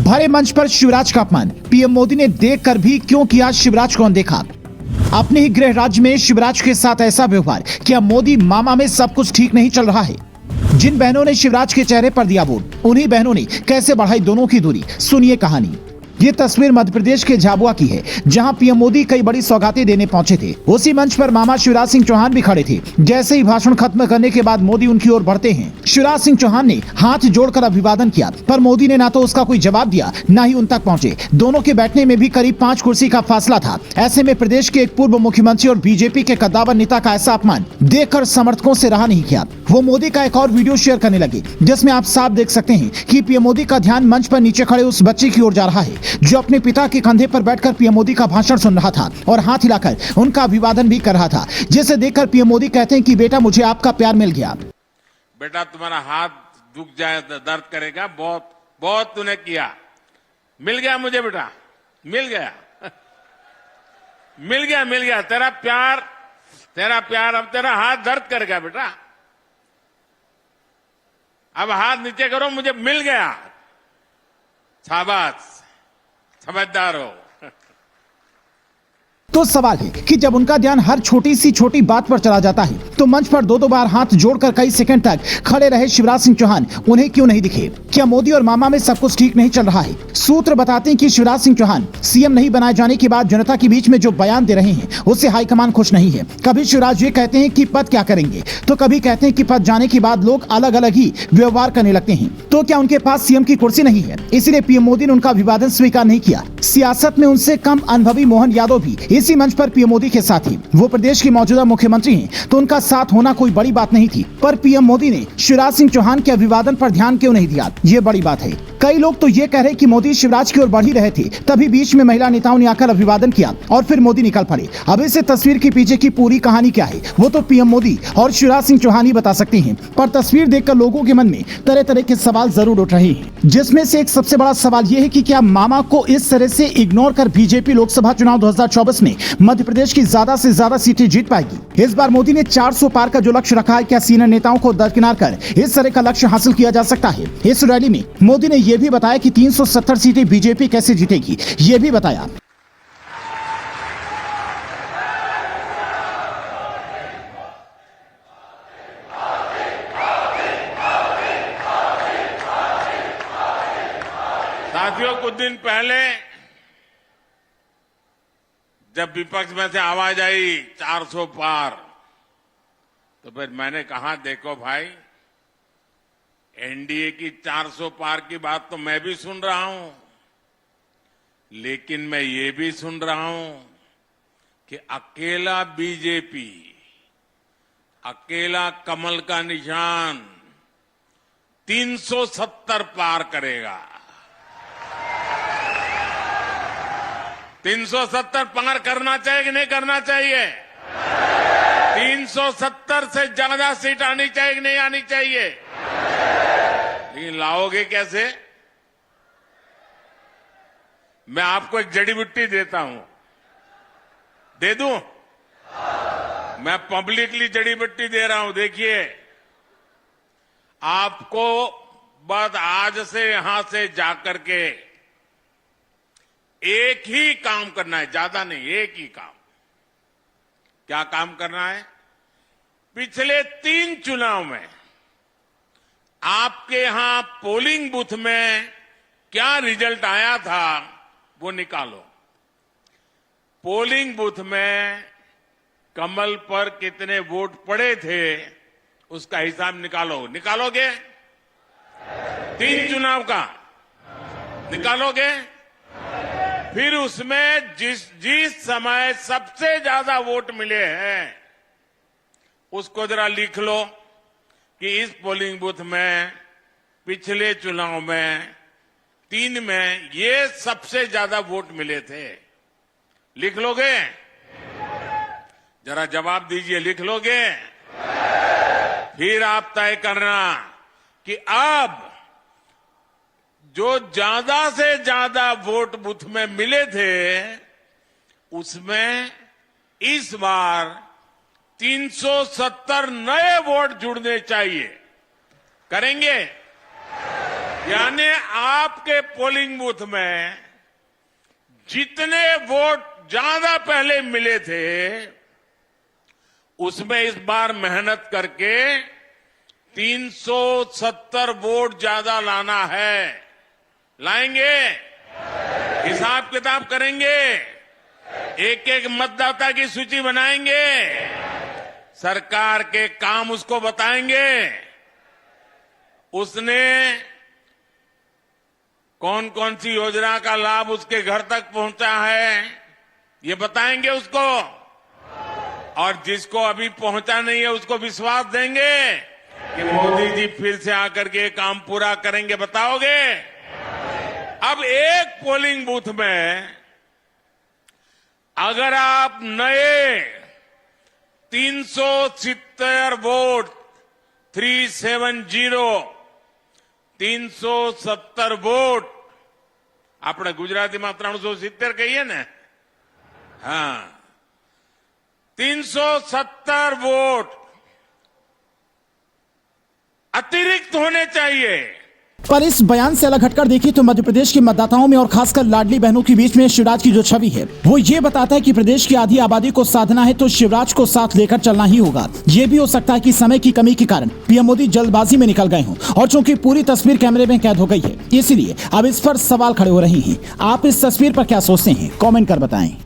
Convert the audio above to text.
भरे मंच पर शिवराज का अपमान, पीएम मोदी ने देखकर भी क्यों किया शिवराज को अनदेखा। अपने ही गृह राज्य में शिवराज के साथ ऐसा व्यवहार, क्या मोदी मामा में सब कुछ ठीक नहीं चल रहा है। जिन बहनों ने शिवराज के चेहरे पर दिया वोट, उन्हीं बहनों ने कैसे बढ़ाई दोनों की दूरी, सुनिए कहानी। ये तस्वीर मध्य प्रदेश के झाबुआ की है, जहां पीएम मोदी कई बड़ी सौगातें देने पहुंचे थे। उसी मंच पर मामा शिवराज सिंह चौहान भी खड़े थे। जैसे ही भाषण खत्म करने के बाद मोदी उनकी ओर बढ़ते हैं, शिवराज सिंह चौहान ने हाथ जोड़कर अभिवादन किया, पर मोदी ने ना तो उसका कोई जवाब दिया, न ही उन तक पहुंचे। दोनों के बैठने में भी करीब 5 कुर्सी का फासला था। ऐसे में प्रदेश के एक पूर्व मुख्यमंत्री और बीजेपी के कद्दावर नेता का ऐसा अपमान देखकर समर्थकों से रहा नहीं किया। वो मोदी का एक और वीडियो शेयर करने लगे, जिसमें आप साफ देख सकते हैं कि पीएम मोदी का ध्यान मंच पर नीचे खड़े उस बच्चे की ओर जा रहा है, जो अपने पिता के कंधे पर बैठकर पीएम मोदी का भाषण सुन रहा था और हाथ हिलाकर उनका अभिवादन भी कर रहा था। जिसे देखकर पीएम मोदी कहते हैं कि बेटा, मुझे आपका प्यार मिल गया। बेटा, तुम्हारा हाथ दुख जाए, दर्द करेगा, बहुत बहुत तूने किया, मिल गया मुझे बेटा, मिल गया मिल गया तेरा प्यार अब तेरा हाथ दर्द करेगा बेटा। अब हाथ नीचे करो, मुझे मिल गया, शाबाश, समझदार हो। तो सवाल है कि जब उनका ध्यान हर छोटी सी छोटी बात पर चला जाता है, तो मंच पर दो बार हाथ जोड़कर कई सेकंड तक खड़े रहे शिवराज सिंह चौहान उन्हें क्यों नहीं दिखे। क्या मोदी और मामा में सब कुछ ठीक नहीं चल रहा है। सूत्र बताते हैं कि शिवराज सिंह चौहान सीएम नहीं बनाए जाने के बाद जनता के बीच में जो बयान दे रहे हैं, उससे हाईकमान खुश नहीं है। कभी शिवराज ये कहते हैं कि पद क्या करेंगे, तो कभी कहते हैं कि पद जाने के बाद लोग अलग अलग ही व्यवहार करने लगते हैं। तो क्या उनके पास सीएम की कुर्सी नहीं है, इसलिए पीएम मोदी ने उनका अभिवादन स्वीकार नहीं किया। सियासत में उनसे कम अनुभवी मोहन यादव भी इसी मंच पर पीएम मोदी के साथ ही, वो प्रदेश के मौजूदा मुख्यमंत्री हैं, तो उनका साथ होना कोई बड़ी बात नहीं थी। पर पीएम मोदी ने शिवराज सिंह चौहान के अभिवादन पर ध्यान क्यों नहीं दिया, ये बड़ी बात है। कई लोग तो ये कह रहे कि मोदी शिवराज की ओर बढ़ ही रहे थे, तभी बीच में महिला नेताओं ने आकर अभिवादन किया और फिर मोदी निकल पड़े। अब इस तस्वीर के पीछे की पूरी कहानी क्या है, वो तो पीएम मोदी और शिवराज सिंह चौहान ही बता सकते हैं। पर तस्वीर देखकर लोगों के मन में तरह तरह के सवाल जरूर उठ रहे हैं, जिसमें से एक सबसे बड़ा सवाल ये है कि क्या मामा को इस तरह से इग्नोर कर बीजेपी लोकसभा चुनाव 2024 में मध्य प्रदेश की ज्यादा से ज्यादा सीटें जीत पाएगी। इस बार मोदी ने 400 पार का जो लक्ष्य रखा है, क्या सीनियर नेताओं को दरकिनार कर इस तरह का लक्ष्य हासिल किया जा सकता है। इस रैली में मोदी ने यह भी बताया कि 370 सीटें बीजेपी कैसे जीतेगी, ये भी बताया। साथियों, कुछ दिन पहले जब विपक्ष में से आवाज आई 400 पार, तो फिर मैंने कहा, देखो भाई, एनडीए की 400 पार की बात तो मैं भी सुन रहा हूं, लेकिन मैं ये भी सुन रहा हूं कि अकेला बीजेपी, अकेला कमल का निशान 370 पार करेगा। 370 पार करना चाहिए कि नहीं करना चाहिए? 370 से ज्यादा सीट आनी चाहिए कि नहीं आनी चाहिए? लेकिन लाओगे कैसे? मैं आपको एक जड़ी बूटी देता हूं, दे दूं? मैं पब्लिकली जड़ी बूटी दे रहा हूं। देखिए, आपको बस आज से यहां से जाकर के एक ही काम करना है, ज्यादा नहीं, एक ही काम। क्या काम करना है? पिछले 3 चुनाव में आपके यहां पोलिंग बूथ में क्या रिजल्ट आया था, वो निकालो। पोलिंग बूथ में कमल पर कितने वोट पड़े थे, उसका हिसाब निकालो। निकालोगे? 3 चुनाव का निकालोगे? फिर उसमें जिस समय सबसे ज्यादा वोट मिले हैं, उसको जरा लिख लो कि इस पोलिंग बूथ में पिछले चुनाव में 3 में ये सबसे ज्यादा वोट मिले थे। लिख लोगे? जरा जवाब दीजिए, लिख लोगे? फिर आप तय करना कि अब जो ज्यादा से ज्यादा वोट बूथ में मिले थे, उसमें इस बार 370 नए वोट जुड़ने चाहिए। करेंगे? यानी आपके पोलिंग बूथ में जितने वोट ज्यादा पहले मिले थे उसमें इस बार मेहनत करके 370 वोट ज्यादा लाना है। लाएंगे, हिसाब किताब करेंगे, एक एक मतदाता की सूची बनाएंगे, सरकार के काम उसको बताएंगे, उसने कौन कौन सी योजना का लाभ उसके घर तक पहुंचा है ये बताएंगे उसको, और जिसको अभी पहुंचा नहीं है उसको विश्वास देंगे कि मोदी जी फिर से आकर के काम पूरा करेंगे। बताओगे? अब एक पोलिंग बूथ में अगर आप नए 370 वोट 370 वोट આપણે ગુજરાતીમાં 370 કહીએ ને, હા, 370 वोट अतिरिक्त होने चाहिए। पर इस बयान से अलग हटकर देखिए तो मध्य प्रदेश के मतदाताओं में और खासकर लाडली बहनों के बीच में शिवराज की जो छवि है वो ये बताता है कि प्रदेश की आधी आबादी को साधना है तो शिवराज को साथ लेकर चलना ही होगा। ये भी हो सकता है कि समय की कमी के कारण पीएम मोदी जल्दबाजी में निकल गए हों और चूंकि पूरी तस्वीर कैमरे में कैद हो गई है इसलिए अब इस पर सवाल खड़े हो रहे हैं। आप इस तस्वीर पर क्या सोचते हैं? कॉमेंट कर बताएं।